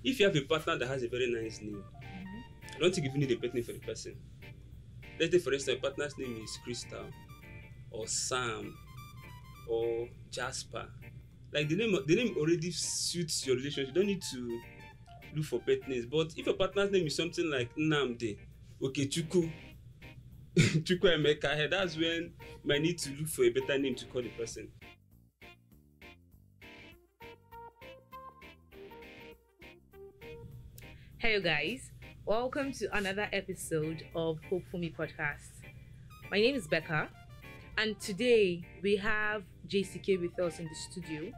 If you have a partner that has a very nice name, I don't think you even need a pet name for the person. Let's say, for instance, your partner's name is Crystal, or Sam, or Jasper. Like the name already suits your relationship. You don't need to look for pet names. But if your partner's name is something like Nnamdi, okay, Chukwu, Chukwuemeka, that's when you might need to look for a better name to call the person. Hello guys, welcome to another episode of Hope for Me podcast. My name is Becca and today we have JCK with us in the studio.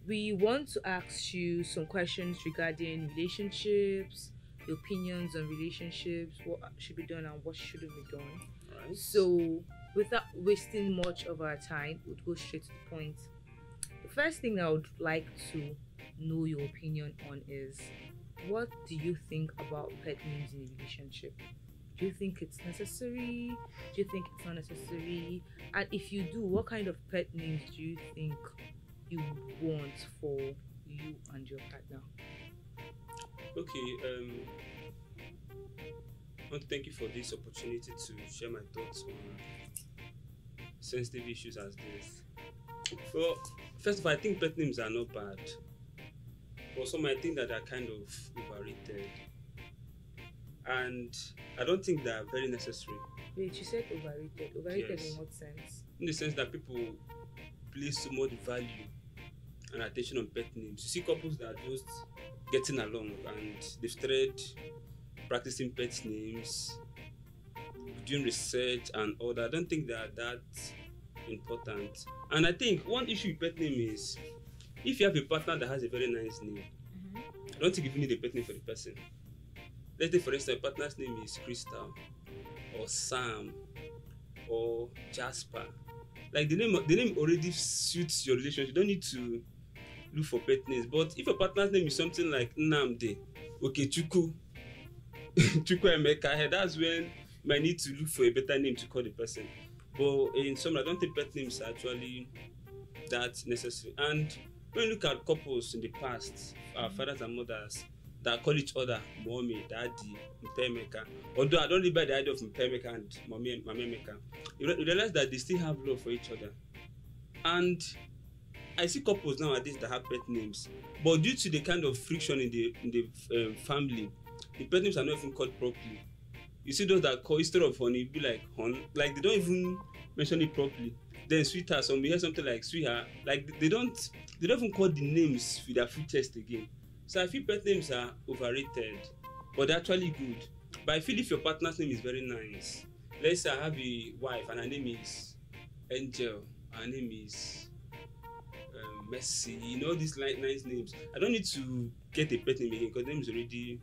We want to ask you some questions regarding relationships, your opinions on relationships, what should be done and what shouldn't be done. Right. So without wasting much of our time, we'll go straight to the point. The first thing I would like to know your opinion on is, what do you think about pet names in a relationship? Do you think it's necessary? Do you think it's not necessary? And if you do, what kind of pet names do you think you want for you and your partner? Okay, I want to thank you for this opportunity to share my thoughts on sensitive issues as this. Well, first of all, I think pet names are not bad. For some, I think that they're kind of overrated. And I don't think they are very necessary. Wait, you said overrated. Overrated Yes. in what sense? In the sense that people place so much value and attention on pet names. You see couples that are just getting along and they've started practicing pet names, doing research and all that. I don't think they are that important. And I think one issue with pet name is, if you have a partner that has a very nice name, I don't think you even need a pet name for the person. Let's say, for instance, your partner's name is Crystal, or Sam, or Jasper. Like the name already suits your relationship. You don't need to look for pet names. But if your partner's name is something like Nnamdi, okay, Chukwuemeka, that's when you might need to look for a better name to call the person. But in some, I don't think pet names are actually that necessary. And when you look at couples in the past, our fathers and mothers that call each other mommy, daddy, mpemeka. Although I don't live by the idea of mpemeka and mamemeka, you realize that they still have love for each other. And I see couples nowadays that have pet names, but due to the kind of friction in the family, the pet names are not even called properly. You see those that call, instead of honey, be like hon, like they don't even mention it properly. Then sweetheart, some we hear something like sweetheart, like they don't even call the names with their full chest again. So I feel pet names are overrated, but they're actually good. But I feel if your partner's name is very nice, let's say I have a wife and her name is Angel, her name is Messi, you know, these nice names. I don't need to get a pet name again because the name is already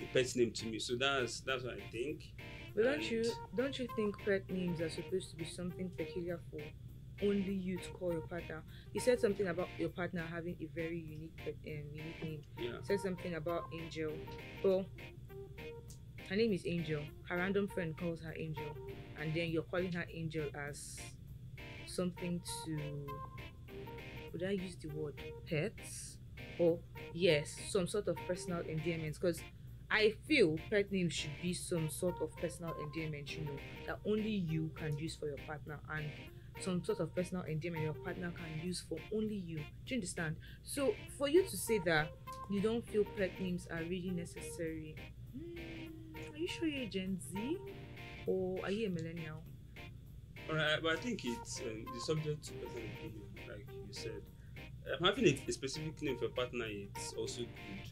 a pet name to me. So that's what I think. But don't you think pet names are supposed to be something peculiar for only you to call your partner? You said something about your partner having a very unique name. Yeah. You said something about Angel. Well, her name is Angel. Her random friend calls her Angel, and then you're calling her Angel as something to, would I use the word pets? Or yes, some sort of personal endearments, because I feel pet names should be some sort of personal endearment, that only you can use for your partner, and some sort of personal endearment your partner can use for only you. Do you understand? So for you to say that you don't feel pet names are really necessary, are you sure you're Gen Z or are you a millennial? Alright, but I think it's subject to personal opinion, like you said. Having a specific name for a partner is also good,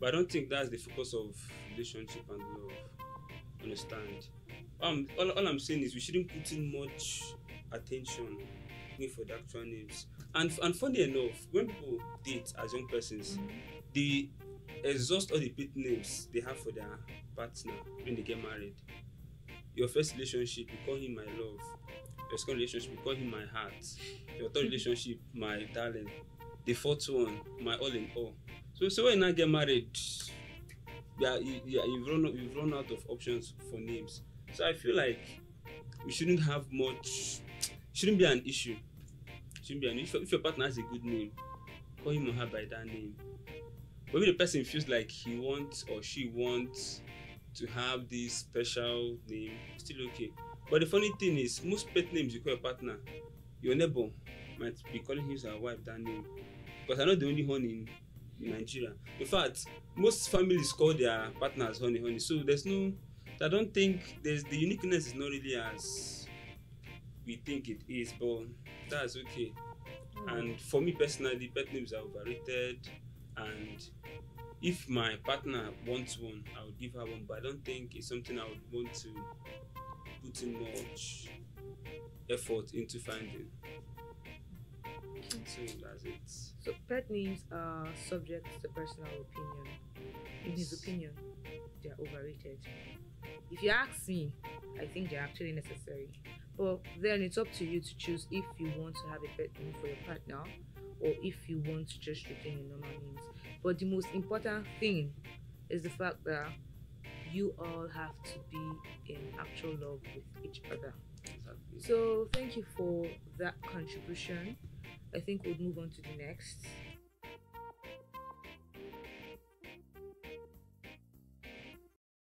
but I don't think that's the focus of relationship and love. Understand? All I'm saying is we shouldn't put in much attention for the actual names. And funny enough, when people date as young persons, they exhaust all the pet names they have for their partner when they get married. Your first relationship, you call him my love. Your second relationship, you call him my heart. Your third relationship, my darling. The fourth one, my all in all. So when you now get married, you've run out of options for names. So I feel like we shouldn't have much. Shouldn't be an issue. Shouldn't be an issue. If your partner has a good name, call him or her by that name. Maybe the person feels like he wants or she wants to have this special name, still okay. But the funny thing is, most pet names you call your partner, your neighbor might be calling his or wife that name. Because I'm not the only one in Nigeria. In fact, most families call their partners honey honey. So there's no, I don't think there's the uniqueness is not really as we think it is, but that's okay. And for me personally, pet names are overrated. And if my partner wants one, I would give her one. But I don't think it's something I would want to put in much effort into finding. So that's it. So pet names are subject to personal opinion. In his opinion, they are overrated. If you ask me, I think they're actually necessary. But then it's up to you to choose if you want to have a pet name for your partner or if you want to just retain your normal names. But the most important thing is the fact that you all have to be in actual love with each other. Exactly. So thank you for that contribution. I think we'll move on to the next.